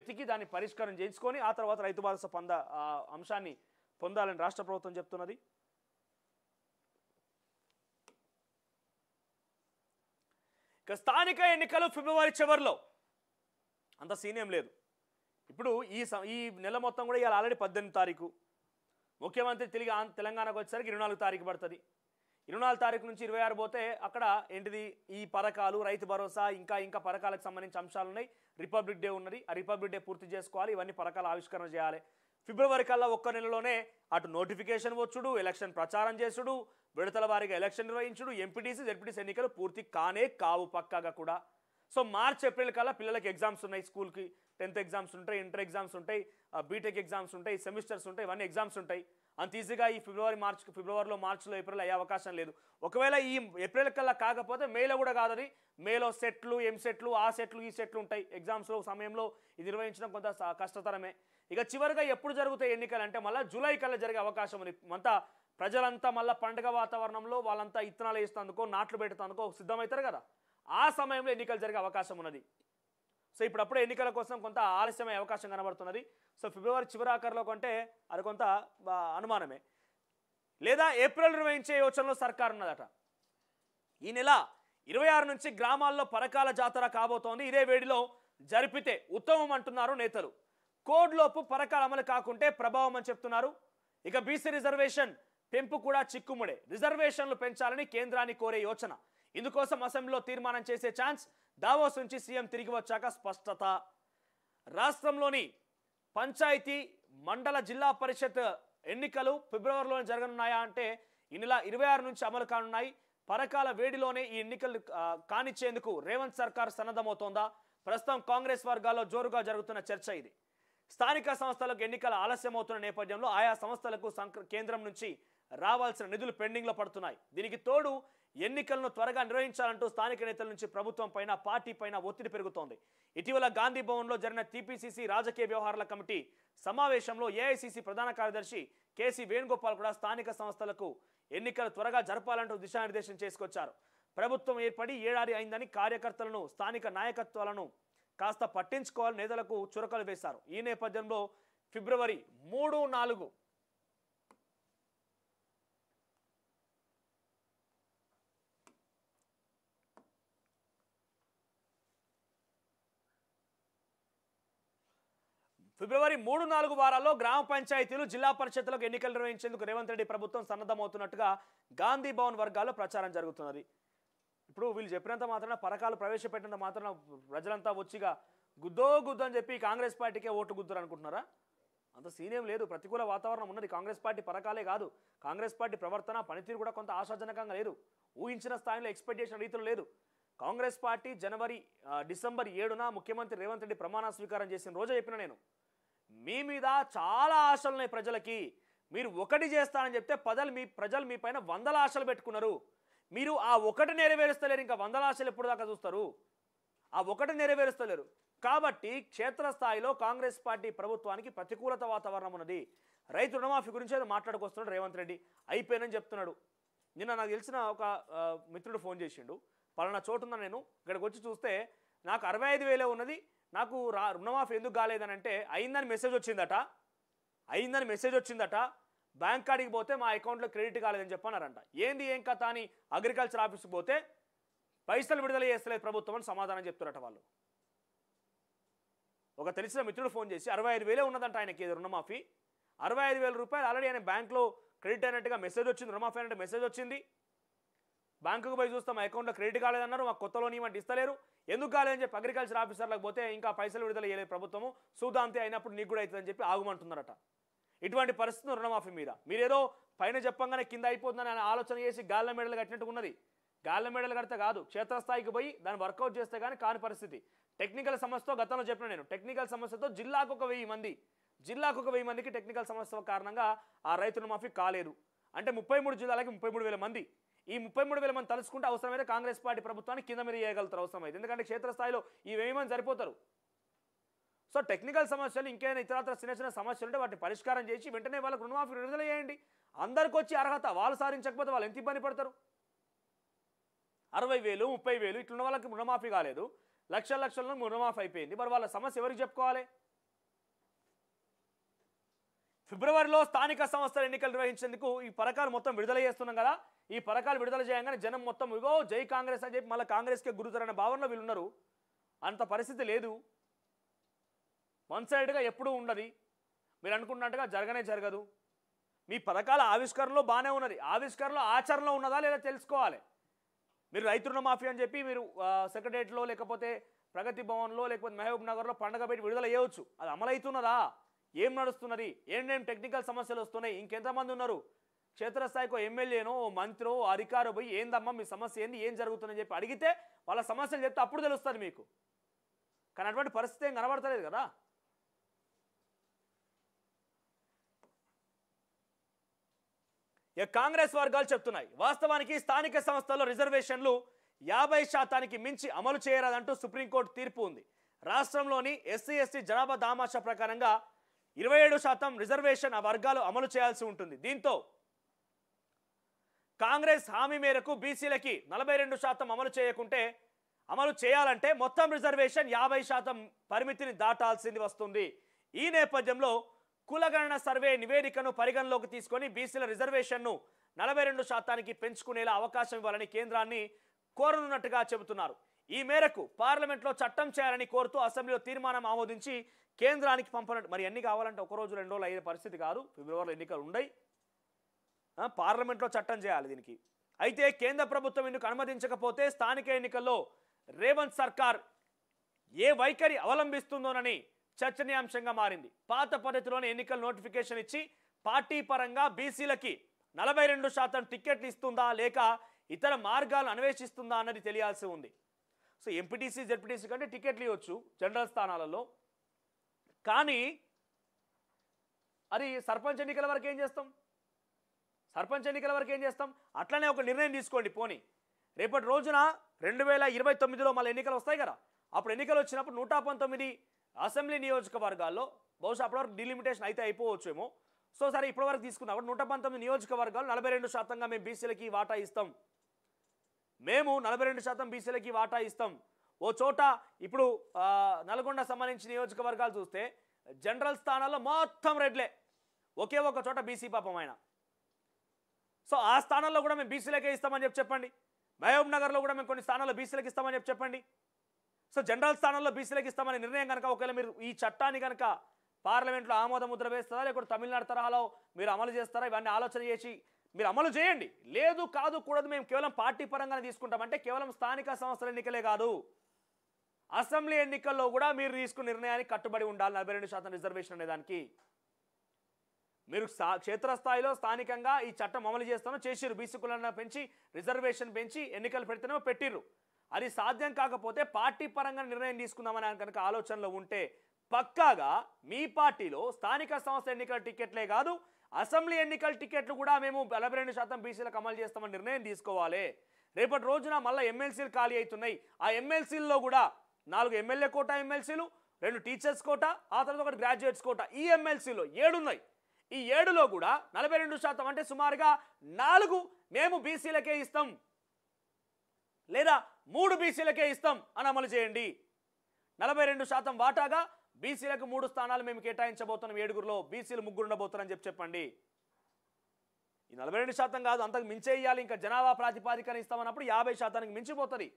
వెతికి దాన్ని పరిష్కారం చేసుకొని ఆ తర్వాత రైతు భరోసా అంశాన్ని పొందాలని రాష్ట్ర ప్రభుత్వం చెప్తున్నది. ఇక స్థానిక ఎన్నికలు ఫిబ్రవరి చివరిలో, అంత సీనియం లేదు. ఇప్పుడు ఈ నెల మొత్తం కూడా ఇవాళ ఆల్రెడీ 18 తారీఖు, ముఖ్యమంత్రి తిరిగి తెలంగాణకు వచ్చేసరికి 24 తారీఖు పడుతుంది. 24 తారీఖు నుంచి 26 పోతే అక్కడ ఏంటిది ఈ పథకాలు, రైతు భరోసా, ఇంకా పథకాలకు సంబంధించిన అంశాలు ఉన్నాయి. రిపబ్లిక్ డే ఉన్నది, ఆ రిపబ్లిక్ డే పూర్తి చేసుకోవాలి, ఇవన్నీ పథకాల ఆవిష్కరణ చేయాలి. ఫిబ్రవరి కల్లా ఒక్క నెలలోనే అటు నోటిఫికేషన్ వచ్చుడు, ఎలక్షన్ ప్రచారం చేసుడు, విడతల వారీగా ఎలక్షన్ నిర్వహించుడు, ఎంపీటీసీ జెడ్పీటీసీ ఎన్నికలు పూర్తి కావు పక్కాగా కూడా. సో మార్చ్ ఏప్రిల్ కల్లా పిల్లలకి ఎగ్జామ్స్ ఉన్నాయి, స్కూల్కి 10th ఎగ్జామ్స్ ఉంటాయి, ఇంటర్ ఎగ్జామ్స్ ఉంటాయి, బీటెక్ ఎగ్జామ్స్ ఉంటాయి, సెమిస్టర్స్ ఉంటాయి, ఇవన్నీ ఎగ్జామ్స్ ఉంటాయి. అంత ఈజీగా ఈ ఫిబ్రవరిలో మార్చిలో ఏప్రిల్ అయ్యే అవకాశం లేదు. ఒకవేళ ఈ ఏప్రిల్ కల్లా కాకపోతే మేలో కూడా కాదని, మేలో సెట్లు, ఎంసెట్లు, ఆ సెట్లు, ఈ సెట్లు ఉంటాయి. ఎగ్జామ్స్లో సమయంలో ఇది నిర్వహించడం కొంత కష్టతరమే. ఇక చివరిగా ఎప్పుడు జరుగుతాయి ఎన్నికలు అంటే మళ్ళీ జూలై కల్లా జరిగే అవకాశం ఉంది. ప్రజలంతా మళ్ళీ పండుగ వాతావరణంలో వాళ్ళంతా ఇత్తనాలు వేస్తేందుకో, నాట్లు పెడుతుందుకో సిద్ధమవుతారు కదా, ఆ సమయంలో ఎన్నికలు జరిగే అవకాశం ఉన్నది. సో ఇప్పుడప్పుడే ఎన్నికల కోసం కొంత ఆలస్యమయ్యే అవకాశం కనబడుతున్నది. సో ఫిబ్రవరి చివరాఖరులో కంటే అది కొంత అనుమానమే. లేదా ఏప్రిల్ నిర్వహించే యోచనలో సర్కారు ఉన్నదట. ఈ నెల 26 నుంచి గ్రామాల్లో పరకాల జాతర కాబోతోంది. ఇదే వేడిలో జరిపితే ఉత్తమం అంటున్నారు నేతలు. కోడ్లోపు పరకాల అమలు కాకుంటే ప్రభావం అని చెప్తున్నారు. ఇక బీసీ రిజర్వేషన్ పెంపు కూడా చిక్కుముడే. రిజర్వేషన్లు పెంచాలని కేంద్రాన్ని కోరే యోచన. ఇందుకోసం అసెంబ్లీలో తీర్మానం చేసే ఛాన్స్. దావోస్ నుంచి సీఎం తిరిగి వచ్చాక స్పష్టత. రాష్ట్రంలోని పంచాయతీ, మండల, జిల్లా పరిషత్ ఎన్నికలు ఫిబ్రవరిలోనే జరగనున్నాయా అంటే ఈ నెల 26 నుంచి అమలు కానున్నాయి. పరకాల వేడిలోనే ఈ ఎన్నికలు కానిచ్చేందుకు రేవంత్ సర్కార్ సన్నద్ధమవుతోందా? ప్రస్తుతం కాంగ్రెస్ వర్గాల్లో జోరుగా జరుగుతున్న చర్చ ఇది. స్థానిక సంస్థలకు ఎన్నికల ఆలస్యం అవుతున్న నేపథ్యంలో ఆయా సంస్థలకు కేంద్రం నుంచి రావాల్సిన నిధులు పెండింగ్లో పడుతున్నాయి. దీనికి తోడు ఎన్నికలను త్వరగా నిర్వహించాలంటూ స్థానిక నేతల నుంచి ప్రభుత్వం పైన, పార్టీ పైన ఒత్తిడి పెరుగుతోంది. ఇటీవల గాంధీ భవన్లో జరిగిన టీపీసీసీ రాజకీయ వ్యవహారాల కమిటీ సమావేశంలో ఏఐసీసీ ప్రధాన కార్యదర్శి కేసీ వేణుగోపాల్ కూడా స్థానిక సంస్థలకు ఎన్నికలు త్వరగా జరపాలంటూ దిశానిర్దేశం చేసుకొచ్చారు. ప్రభుత్వం ఏర్పడి ఏడాది అయిందని కార్యకర్తలను, స్థానిక నాయకత్వాలను కాస్త పట్టించుకోవాలని నేతలకు చురకలు వేశారు. ఈ నేపథ్యంలో ఫిబ్రవరి 3, 4 ఫిబ్రవరి 3, 4 వారాల్లో గ్రామ పంచాయతీలు, జిల్లా పరిషత్తులకు ఎన్నికలు నిర్వహించేందుకు రేవంత్ రెడ్డి ప్రభుత్వం సన్నద్ధమవుతున్నట్టుగా గాంధీ భవన్ వర్గాల్లో ప్రచారం జరుగుతున్నది. ఇప్పుడు వీళ్ళు చెప్పినంత మాత్రాన, పథకాలు ప్రవేశపెట్టినంత మాత్రాన ప్రజలంతా వచ్చిగా గుద్దో అని చెప్పి కాంగ్రెస్ పార్టీకే ఓటు గుద్దురు అనుకుంటున్నారా? అంత సీనియం లేదు. ప్రతికూల వాతావరణం ఉన్నది. కాంగ్రెస్ పార్టీ పథకాలే కాదు, కాంగ్రెస్ పార్టీ ప్రవర్తన, పనితీరు కూడా కొంత ఆశాజనకంగా లేదు. ఊహించిన స్థాయిలో ఎక్స్పెక్ట్ చేసిన రీతిలో లేదు. కాంగ్రెస్ పార్టీ డిసెంబర్ 7న ముఖ్యమంత్రి రేవంత్ రెడ్డి ప్రమాణ స్వీకారం చేసిన రోజే చెప్పిన నేను, మీ మీద చాలా ఆశలున్నాయి ప్రజలకి, మీరు ఒకటి చేస్తానని చెప్తే ప్రజలు మీ పైన 100 ఆశలు పెట్టుకున్నారు. మీరు ఆ ఒకటి నెరవేరుస్తలేరు, ఇంకా 100 ఆశలు ఎప్పుడు దాకా చూస్తారు? ఆ ఒకటి నెరవేరుస్తలేరు. కాబట్టి క్షేత్రస్థాయిలో కాంగ్రెస్ పార్టీ ప్రభుత్వానికి ప్రతికూలత వాతావరణం ఉన్నది. రైతు రుణమాఫీ గురించి ఏదో మాట్లాడుకొస్తున్నాడు రేవంత్ రెడ్డి, అయిపోయినని చెప్తున్నాడు. నిన్న నాకు తెలిసిన ఒక మిత్రుడు ఫోన్ చేసిండు, పలానా చోటున్నా నేను ఇక్కడికి వచ్చి చూస్తే నాకు 65,000 ఉన్నది, నాకు రుణమాఫీ ఎందుకు కాలేదని అంటే అయిందని మెసేజ్ వచ్చిందట. బ్యాంక్ కాడికి పోతే మా అకౌంట్లో క్రెడిట్ కాలేదని చెప్పన్నారంట. ఏంది ఏం కథ అని అగ్రికల్చర్ ఆఫీస్కి పోతే పైసలు విడుదల చేస్తలేదు ప్రభుత్వం అని సమాధానం చెప్తారట వాళ్ళు. ఒక తెలిసిన మిత్రుడు ఫోన్ చేసి 65,000 ఉన్నదంట ఆయనకి రుణమాఫీ. 65,000 రూపాయలు ఆల్రెడీ ఆయన బ్యాంక్లో క్రెడిట్ అయినట్టుగా మెసేజ్ వచ్చింది, రుణమాఫీ అయినట్టు మెసేజ్ వచ్చింది. బ్యాంకుకు పోయి చూస్తాం మా అకౌంట్లో క్రెడిట్ కాలేదన్నారు, మాకు కొత్త లోన్ ఇవ్వండి ఇస్తలేరు. ఎందుకు కాలేదని చెప్పి అగ్రికల్చర్ ఆఫీసర్లకు పోతే ఇంకా పైసలు విడుదల చేయలేదు ప్రభుత్వము, సూదాంతి అయినప్పుడు నీకు కూడా అవుతుందని చెప్పి ఆగుమంటున్నారట. ఇటువంటి పరిస్థితులు రుణమాఫీ మీద. మీరేదో పైన చెప్పంగానే కింద అయిపోతుందని ఆలోచన చేసి గాళ్ళ మెడలు కట్టినట్టు ఉన్నది. గాళ్ళ మెడలు కడితే కాదు, క్షేత్రస్థాయికి పోయి దాన్ని వర్కౌట్ చేస్తే కానీ కాని పరిస్థితి. టెక్నికల్ సమస్యతో గతంలో చెప్పిన నేను, టెక్నికల్ సమస్యతో జిల్లాకు ఒక 1000 మందికి టెక్నికల్ సమస్య కారణంగా ఆ రైతు రుణమాఫీ కాలేదు. అంటే 33 జిల్లాలకి 33,000 మంది. ఈ 33,000 మంది తలుచుకుంటే అవసరమైతే కాంగ్రెస్ పార్టీ ప్రభుత్వాన్ని కింద మీద చేయగలుగుతారు అవసరమైతే, ఎందుకంటే క్షేత్రస్థాయిలో ఈ 1000 మంది సరిపోతారు. సో టెక్నికల్ సమస్యలు, ఇంకేమైనా ఇతరత్ర చిన్న సమస్యలు ఉంటే వాటిని పరిష్కారం చేసి వెంటనే వాళ్ళకు రుణమాఫీ విడుదల చేయండి. అందరికి వచ్చి అర్హత, వాళ్ళు సాధించకపోతే వాళ్ళు ఎంత ఇబ్బంది పడతారు? 60,000, 30,000 ఇట్లున్న వాళ్ళకి రుణమాఫీ కాలేదు, లక్షల రుణమాఫీ అయిపోయింది. మరి వాళ్ళ సమస్య ఎవరికి చెప్పుకోవాలి? ఫిబ్రవరిలో స్థానిక సంస్థల ఎన్నికలు నిర్వహించేందుకు ఈ పథకాలు మొత్తం విడుదల చేస్తున్నాం కదా. ఈ పథకాలు విడుదల చేయగానే జనం మొత్తం ఇగో జై కాంగ్రెస్ అని చెప్పి మళ్ళీ కాంగ్రెస్కే గురుతరన్న భావనలో వీళ్ళు ఉన్నారు. అంత పరిస్థితి లేదు. వన్ సైడ్గా ఎప్పుడూ ఉండదు. మీరు అనుకున్నట్టుగా జరగదు. మీ పథకాల ఆవిష్కరణలో బాగానే ఉన్నది, ఆవిష్కరణలో ఆచరణలో ఉన్నదా లేదా తెలుసుకోవాలి. మీరు రైతు రుణమాఫీ అని చెప్పి మీరు సెక్రటరియట్లో లేకపోతే ప్రగతి భవన్లో లేకపోతే మహబూబ్ నగర్లో పండగ పెట్టి విడుదల చేయవచ్చు. అది అమలవుతున్నదా? ఏం నడుస్తున్నది? ఏం టెక్నికల్ సమస్యలు వస్తున్నాయి? ఇంకెంతమంది ఉన్నారు? క్షేత్రస్థాయికి ఎమ్మెల్యేనో మంత్రో అధికారో పోయి ఏందమ్మా మీ సమస్య ఏంది, ఏం జరుగుతుందని చెప్పి అడిగితే వాళ్ళ సమస్యలు చెప్తే అప్పుడు తెలుస్తుంది మీకు. కానీ అటువంటి పరిస్థితి ఏం కనబడతలేదు కదా. కాంగ్రెస్ వర్గాలు చెప్తున్నాయి, వాస్తవానికి స్థానిక సంస్థల్లో రిజర్వేషన్లు 50% మించి అమలు చేయరాదంటూ సుప్రీంకోర్టు తీర్పు ఉంది. రాష్ట్రంలోని ఎస్సీ ఎస్టీ జనాభా దామాషా ప్రకారంగా 27% రిజర్వేషన్ ఆ వర్గాలు అమలు చేయాల్సి ఉంటుంది. దీంతో కాంగ్రెస్ హామీ మేరకు బీసీలకి 42% అమలు చేయాలంటే మొత్తం రిజర్వేషన్ 50% పరిమితిని దాటాల్సింది వస్తుంది. ఈ నేపథ్యంలో కులగణన సర్వే నివేదికను పరిగణలోకి తీసుకొని బీసీల రిజర్వేషన్ను 42% పెంచుకునేలా అవకాశం ఇవ్వాలని కేంద్రాన్ని కోరనున్నట్టుగా చెబుతున్నారు. ఈ మేరకు పార్లమెంట్లో చట్టం చేయాలని కోరుతూ అసెంబ్లీలో తీర్మానం ఆమోదించి కేంద్రానికి పంపనట్టు. మరి ఎన్ని కావాలంటే ఒక రోజు 2 రోజులు అయ్యే పరిస్థితి కాదు. ఫిబ్రవరిలో ఎన్నికలు ఉన్నాయి, పార్లమెంట్లో చట్టం చేయాలి దీనికి. అయితే కేంద్ర ప్రభుత్వం ఇందుకు అనుమతించకపోతే స్థానిక ఎన్నికల్లో రేవంత్ సర్కార్ ఏ వైఖరి అవలంబిస్తుందోనని చర్చనీయాంశంగా మారింది. పాత పద్ధతిలోనే ఎన్నికల నోటిఫికేషన్ ఇచ్చి పార్టీ పరంగా బీసీలకి 42% టికెట్లు ఇస్తుందా లేక ఇతర మార్గాలు అన్వేషిస్తుందా అన్నది తెలియాల్సి ఉంది. సో ఎంపీటీసీ జెడ్పీటీసీ కంటే టికెట్లు ఇవ్వచ్చు జనరల్ స్థానాలలో. కానీ అది సర్పంచ్ ఎన్నికల వరకు ఏం చేస్తాం? అట్లనే ఒక నిర్ణయం తీసుకోండి. పోనీ రేపటి రోజున 2029లో మళ్ళీ ఎన్నికలు వస్తాయి కదా. అప్పుడు ఎన్నికలు వచ్చినప్పుడు 119 అసెంబ్లీ నియోజకవర్గాల్లో బహుశా అప్పటివరకు డిలిమిటేషన్ అయితే అయిపోవచ్చేమో. సో సరే ఇప్పటివరకు తీసుకున్నప్పుడు 119 నియోజకవర్గాలు 42%గా మేము బీసీలకి వాటా ఇస్తాం. 42% బీసీలకి వాటా ఇస్తాం. ఓ చోట ఇప్పుడు నల్గొండ సంబంధించిన నియోజకవర్గాలు చూస్తే జనరల్ స్థానాల్లో మొత్తం రెడ్లే, ఒకే ఒక చోట బీసీ పాపం ఆయన. సో ఆ స్థానాల్లో కూడా మేము బీసీలకే ఇస్తామని చెప్పండి. మహబూబ్ నగర్లో కూడా మేము కొన్ని స్థానాల్లో బీసీలకు ఇస్తామని చెప్పండి. సో జనరల్ స్థానంలో బీసీలకు ఇస్తామనే నిర్ణయం కనుక ఒకవేళ మీరు ఈ చట్టాన్ని కనుక పార్లమెంట్లో ఆమోద ముద్ర వేస్తారా లేకపోతే తమిళనాడు తరహాలో మీరు అమలు చేస్తారా? ఇవన్నీ ఆలోచన చేసి మీరు అమలు చేయండి. లేదు కాదు కూడదు మేము కేవలం పార్టీ పరంగానే తీసుకుంటామంటే కేవలం స్థానిక సంస్థల ఎన్నికలే కాదు, అసెంబ్లీ ఎన్నికల్లో కూడా మీరు తీసుకున్న నిర్ణయానికి కట్టుబడి ఉండాలి. 42% రిజర్వేషన్ అనే దానికి మీరు క్షేత్రస్థాయిలో స్థానికంగా ఈ చట్టం అమలు చేస్తానో చేసిర్రు. బీసీ కులాలను పెంచి రిజర్వేషన్ పెంచి ఎన్నికలు పెడితేనో పెట్టిర్రు. అది సాధ్యం కాకపోతే పార్టీ పరంగా నిర్ణయం తీసుకుందామని కనుక ఆలోచనలో ఉంటే పక్కాగా మీ పార్టీలో స్థానిక సంస్థ ఎన్నికల టికెట్లే కాదు అసెంబ్లీ ఎన్నికల టికెట్లు కూడా మేము 42% బీసీలకు అమలు చేస్తామని నిర్ణయం తీసుకోవాలి. రేపటి రోజున మళ్ళీ ఎమ్మెల్సీలు ఖాళీ అవుతున్నాయి. ఆ ఎమ్మెల్సీల్లో కూడా 4 ఎమ్మెల్యే కోటా ఎమ్మెల్సీలు, 2 టీచర్స్ కోటా, ఆ తర్వాత 1 గ్రాడ్యుయేట్స్ కోటా. ఈ ఎమ్మెల్సీలో 7 ఉన్నాయి. ఈ 7లో కూడా 42% అంటే సుమారుగా 4 మేము బీసీలకే ఇస్తాం లేదా 3 బీసీలకే ఇస్తాం అని అమలు చేయండి. 42% వాటాగా బీసీలకు 3 స్థానాలు మేము కేటాయించబోతున్నాం. 7గురిలో బీసీలు 3 ఉండబోతున్నారని చెప్పండి. ఈ 42% కాదు, అంతకు మించే ఇవ్వాలి. ఇంకా జనాభా ప్రాతిపాదికన ఇస్తామన్నప్పుడు 50%కి మించిపోతుంది.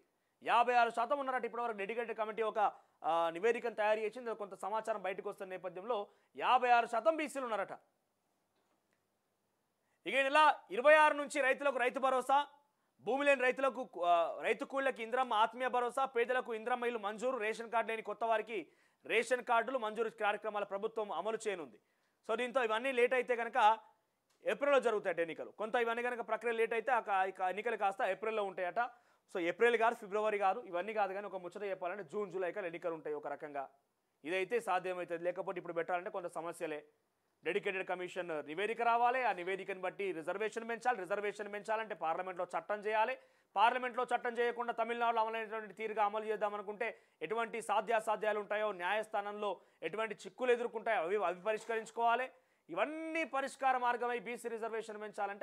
56% ఉన్నారట. ఇప్పటివరకు డెడికేటెడ్ కమిటీ ఒక నివేదికను తయారు చేసింది. కొంత సమాచారం బయటకు వస్తున్న నేపథ్యంలో 56% బీసీలు ఉన్నారట. ఇక ఇలా 26 నుంచి రైతులకు రైతు భరోసా, భూమి లేని రైతులకు రైతు కూలీలకు ఇంద్రమ్మ ఆత్మీయ భరోసా, పేదలకు ఇంద్రమ్మ ఇల్లు మంజూరు, రేషన్ కార్డు లేని కొత్త వారికి రేషన్ కార్డులు మంజూరు కార్యక్రమాల ప్రభుత్వం అమలు చేయనుంది. సో దీంతో ఇవన్నీ లేట్ అయితే కనుక ఏప్రిల్లో జరుగుతాయట ఎన్నికలు. కొంత ఇవన్నీ కనుక ప్రక్రియ లేట్ అయితే ఎన్నికలు కాస్త ఏప్రిల్లో ఉంటాయట. సో ఏప్రిల్ కాదు, ఫిబ్రవరి కాదు, ఇవన్నీ కాదు. కానీ ఒక ముచ్చట చెప్పాలంటే జూన్ జూలై కల్లా ఎన్నికలు ఉంటాయి ఒక రకంగా. ఇదైతే సాధ్యమవుతుంది. లేకపోతే ఇప్పుడు పెట్టాలంటే కొంత సమస్యలే. డెడికేటెడ్ కమిషన్ నివేదిక రావాలి. ఆ నివేదికను బట్టి రిజర్వేషన్ పెంచాలి. రిజర్వేషన్ పెంచాలంటే పార్లమెంట్లో చట్టం చేయాలి. పార్లమెంట్లో చట్టం చేయకుండా తమిళనాడులో అమలైనటువంటి తీరుగా అమలు చేద్దామనుకుంటే ఎటువంటి సాధ్యాసాధ్యాలు ఉంటాయో, న్యాయస్థానంలో ఎటువంటి చిక్కులు ఎదుర్కొంటాయో అవి పరిష్కరించుకోవాలి. ఇవన్నీ పరిష్కార మార్గమై బీసీ రిజర్వేషన్ పెంచాలంటే